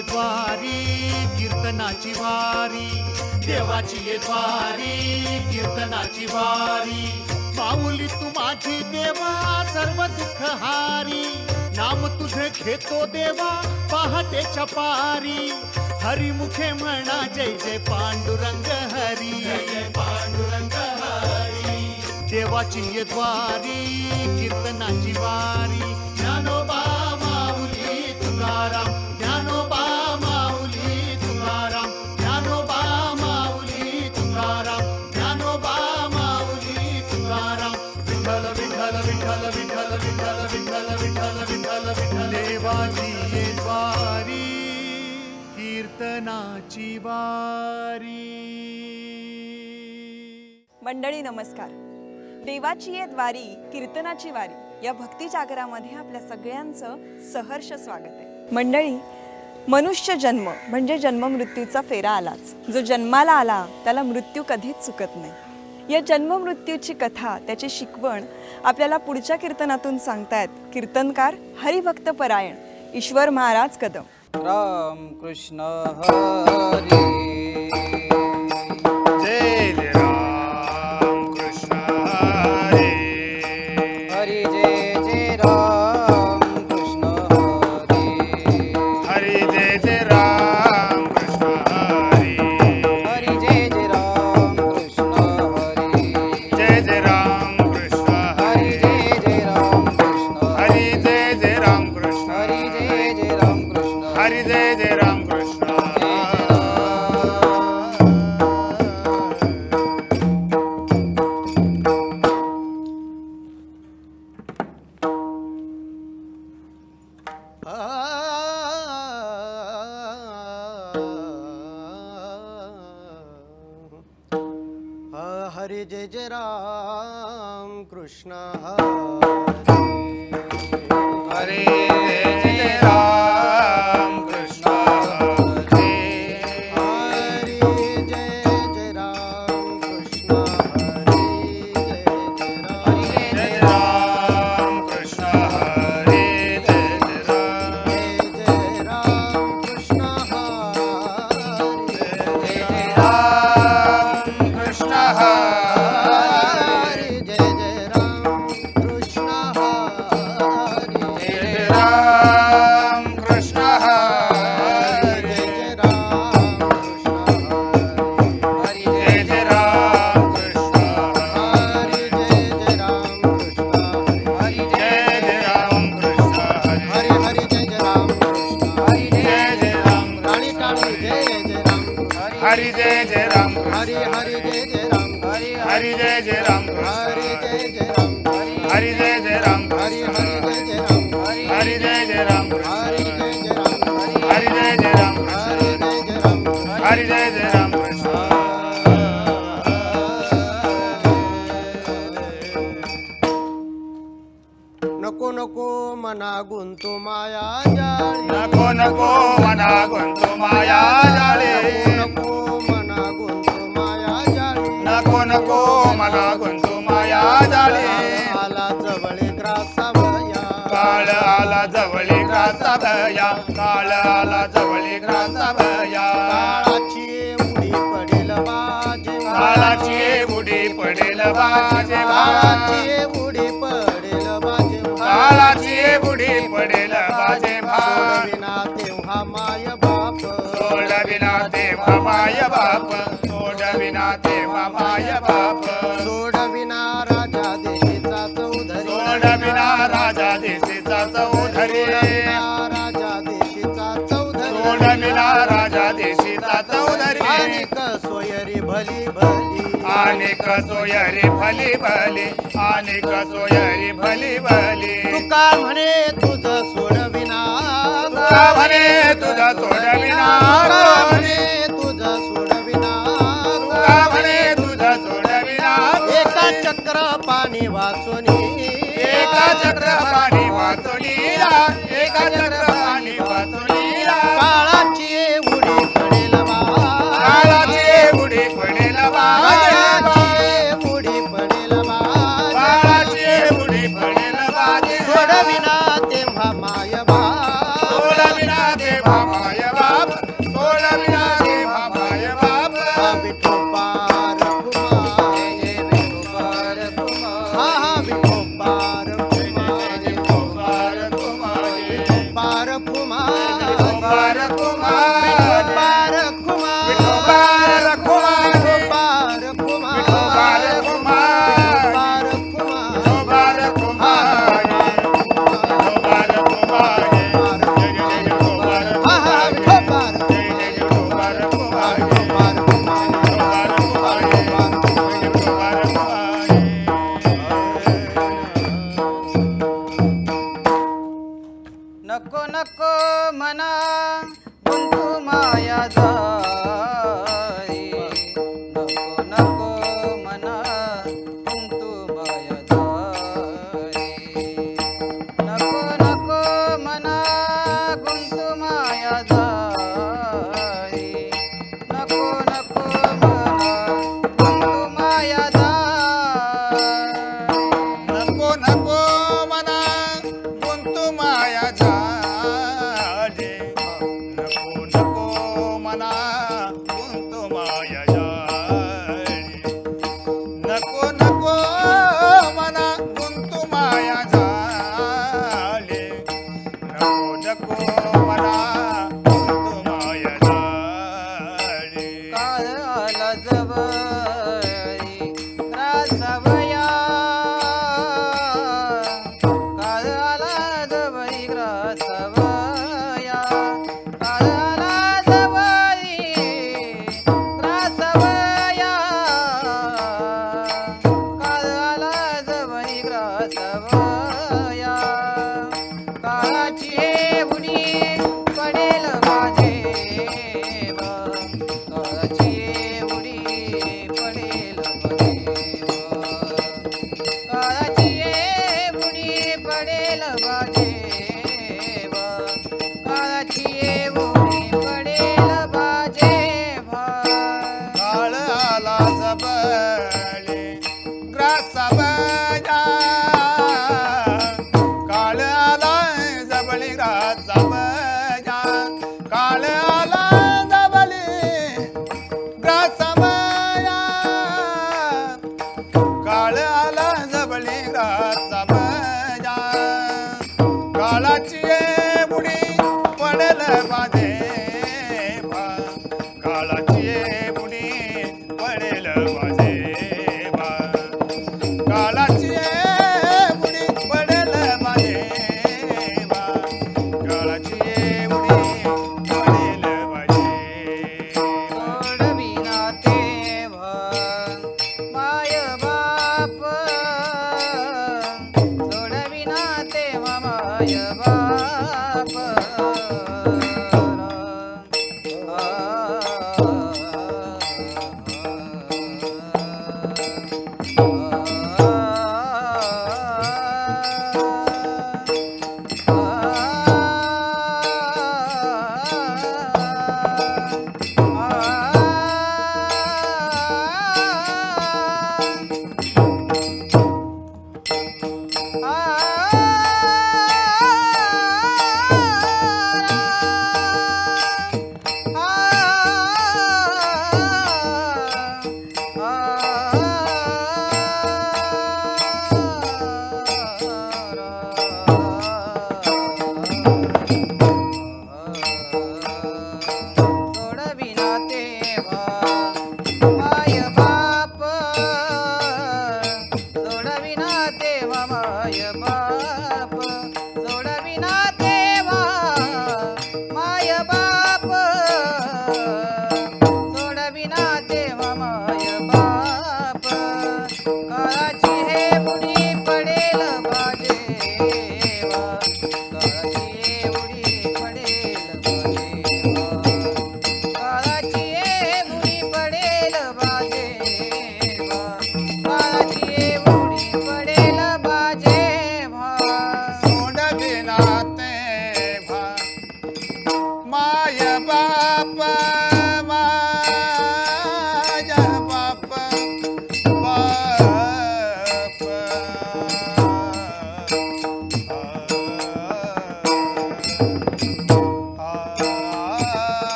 ये द्वारी कीर्तनाची वारी, देवाची ये द्वारी कीर्तनाची वारी। माऊली तू माझी देवा सर्व दुःख हारी, नाम तुझे घेतो देवा पहाटेच्या पारी। हरिमुखे म्हणा जय जय पांडुरंग हरी, जय पांडुरंग हरी। देवाची ये द्वारी कीर्तनाची वारी, ज्ञानोबा माऊली तुकाराम, ज्ञानोबा माऊली तुकाराम, ज्ञानोबा माऊली तुकाराम, ज्ञानोबा माऊली तुकाराम। विठ्ठल विठ्ठल विठ्ठल विठ्ठल विठ्ठल विठ्ठल विठ्ठल विठ्ठल विठ्ठल। देवाची ये द्वारी कीर्तनाची वारी। मंडळी नमस्कार। देवाची ये द्वारी कीर्तनाची वारी या भक्ती जागरामध्ये आपल्या सगळ्यांचं सहर्ष स्वागत आहे। मंडळी, मनुष्य जन्म म्हणजे जन्म मृत्यूचा फेरा आलाच। जो जन्माला आला त्याला मृत्यू कधीच चुकत नाही। या जन्म मृत्यूची कथा, त्याची शिकवण आपल्याला पुढच्या कीर्तनातून सांगतायत कीर्तनकार हरिभक्त परायण ईश्वर महाराज कदम। राम कृष्ण हरी, जय जय राम कृष्ण हरी, हरी जय जय राम कृष्ण हरी, हरी जय जय राम कृष्ण हरी, हरी जय जय राम कृष्ण हरी, जय जय राम कृष्ण हरी जय जय राम कृष्ण हरी, जय जय राम कृष्ण हरी जय जय राम कृष्ण हरी, जय जय राम कृष्ण। हरे जय जय राम कृष्ण हरे जय जय राम कृष्ण हरे, हरे जय जय राम कृष्ण हरे, जय जय राम कृष्ण हरे, जय जय राम कृष्ण हरे, जय जय राम कृष्ण हरे, जय जय राम कृष्ण हरे, जय जय राम कृष्ण हरे, जय राम कृष्ण हरि जय जय राम कृष्ण हरे, जय राम कृष्ण हरि, जय जय राम कृष्ण हरि, हरे हरे जय जय राम कृष्ण हरि जय जय राम काळी काळी जय जय राम हरि, जय जय राम हरे हरे जय जय राम हरि, जय जय राम हरे जय जय राम हरि, जय जय राम हरे हरे जय जय राम हरि, जय जय राम हरे जय जय राम हरि, जय जय राम हरे जय जय राम हरि, जय जय राम नको नको मना गुंतू माया जाळी, नको नको मना गुंतू माया जाळे, नको मना गुंतू माया जाळी, नको नको मना गुंतू माया जाळे। आला जवळे ग्रासा भया, काळ आला जवळी ग्रासा भया, काळ आला जवळी ग्रासा भया। काळाची उडी पडेल बाजे, काळाची बुडी पडेल बाजे, काळाची उडी पडेल बाजे, काळाची बुडी पडेल बाजे सोडविना तेव्हा माय बाप, सोडविना तेव्हा माय बाप, सोडविना तेव्हा माय बाप, सोडविना राजा देशीचा चौधरी, सोडविना राजा देशीचा चौधरी, राजा देशीचा चौधरी, सोडविना राजा देशीचा चौधरी। अनेक सोयरी भली भली, अनेक सोयरी भली भली, अनेक सोयरी भली भली। तुका म्हणे तुझ सोडविना, तुका म्हणे तुझा सोडविना कोणी, तुझ सोडविना, तुका म्हणे तुझा सोडविना एका चक्र पाणी वाचोनी, एका चक्र पाणी वाचोनीला, एका चक्र पाणी वाचोनीला। काळाची उडी पडेल बाज, काळाची बुडी पडेल बाजे, काळाची उडी पडेल बाज, काळाची बुडी पडेल बाजे। सोडविना तेव्हा माय बाप, सोडविना तेव्हा माय बाप, मना गुंतू माया जाळी नको नको मना गुंतू माया जाळी नको नको मना गुंतू माया जाळी काळ आला जवळी ग्रासावया काळ आला जवळी ग्रासावया काळ आला जवळी ग्रासावया काळ आला जवळी ग्रासावया काळाची उडी पडेल माझे काळाची उडी पडेल माझे काळाची उडी पडेल माझे काळाची उडी पडेल माझे काळ आला जबली ग्रासावया काळ आला जबली ग्रासावया काळ आला जबली ग्रासावया काळ आला जबली ग्रासावया काळाची बुडी पडेल माझे काळाची बुडी पडेल माझे काळाची बुडी पडेल माझे काळाची बुडी पडेल माझे सोडविना तेव्हा माय बाप सोडविना तेव्हा माय बाप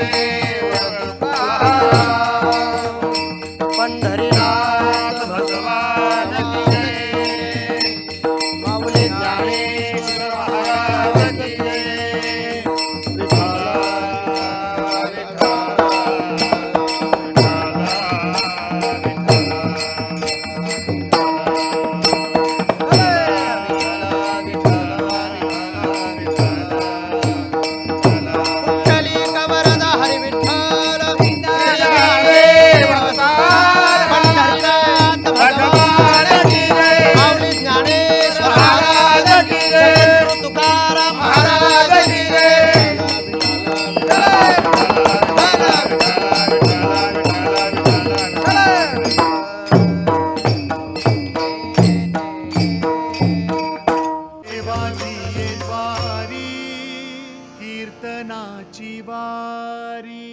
देव तुकाराम, पंढरीनाथ भगवान की जय, माऊली ज्ञानेश्वर महाराज की जय. विठ्ठली कवरदा हरी विठ्ठल पंढरीनाथ भगवान की जय, माऊली ज्ञानेश्वर महाराज की जय, सद्गुरु तुकाराम महाराज की जय. देवाची वारी कीर्तनाची वारी.